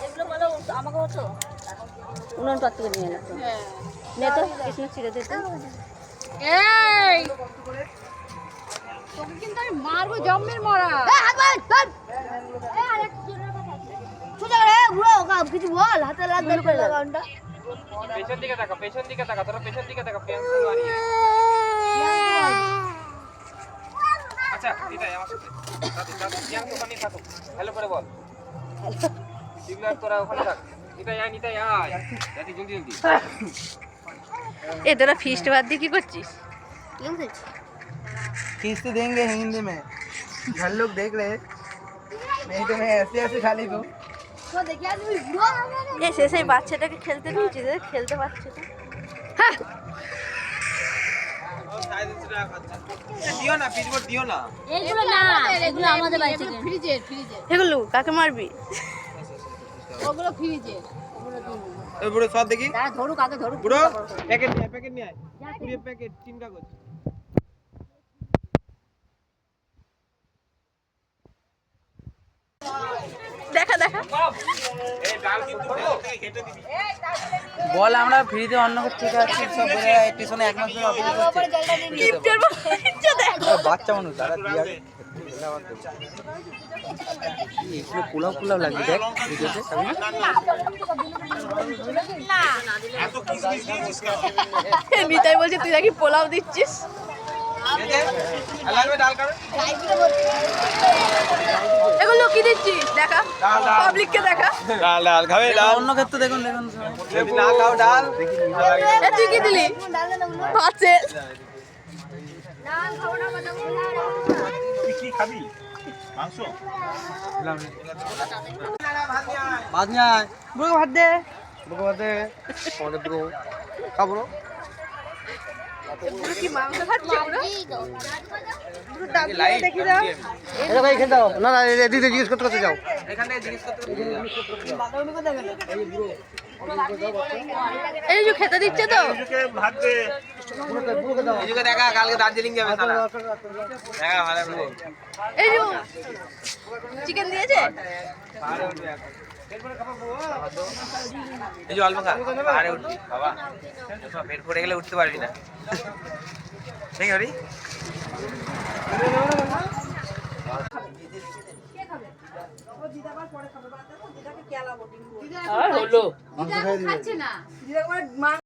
এগুলো বলো আমাকে হতো উনুন পাত থেকে নিয়ে এলো নে তো কৃষ্ণ ছিঁড়ে দে তো এই তোকে কিন্তু আমি মারবো জম্মের মরা কিছু বল হাতে লাগবে লাগাউনটা পেছন দিকে তাকা তোরা পেছন দিকে তাকা আচ্ছা দিদা আমার সাথে দাদু জিয়াং ওখানে থাকো হ্যালো করে বল দিগলার তোরা ওখানে থাক নিতাই আয় দাদি জলদি এ তোরা ফিস্ট বাদ দিয়ে কি করছিস खींचते देंगे हिंदी में घर लोग देख रहे नहीं तो मैं ऐसे ऐसे खा ली तू এ শেষে বাচ্চাটাকে খেলতে দিয়েছি রে খেলতে পারছে না হ্যাঁ দিও না পিচবোর্ড দিও না এগুলো না এগুলো আমাদের বাড়ি থেকে ফ্রিজের এগুলো কাকে মারবি ওগুলো ফ্রিজের এই বুড়ো সব দেখি দাঁড়া ধরুক আগে ধরুক বুড়ো প্যাকেট নিয়ে আয় পুরো প্যাকেট 3 কাগজ দেখা এই ডাল কিন্তু কেটে দিবি বল আমরা ফ্রিতে অন্য কিছু ঠিক আছে সব বলে স্টেশনে এক মাস ধরে অপেক্ষা করছি গিফটের বাচ্চা দেখ বাচ্চা মানুষ দাঁড়া দিয়ে আগে এখানে পোলাও লাগবে দেখ ভিডিওতে এত কিসমিস দিয়েছিস নিতাই বলছে তুই নাকি পোলাও দিচ্ছিস লাগবে ডাল কারণ এগুলো কি দিচ্ছিস দেখা পাবলিককে দেখা ডাল খাবে ডাল অন্য ক্ষেত্রে দেখুন যদি না খাও ডাল এ তুই কি দিলি পাঁচেল কি খাবি মাংস ভাত নিয়ে আয় বুড়ো ভাত দে আমাদের ব্রো খাবো পুরো কি মাংস খাচ্ছে পুরো পুরো দাম দেখি দাও এটা ভাই এখানে দাও না না এদিকে জিজ্ঞেস করতে যাও এখান থেকে জিনিস করতে এই যে খেতে দিচ্ছে তো ভাত দে এই যুগে দেখা কালকে দার্জিলিং যাবে সালা দেখা ভালো করে এই যে চিকেন দিয়েছে এই যে অল্প খা পাহাড়ে উঠবি বাবা পেট পড়ে গেলে উঠতে পারবি না ঠিক আছে খাচ্ছে না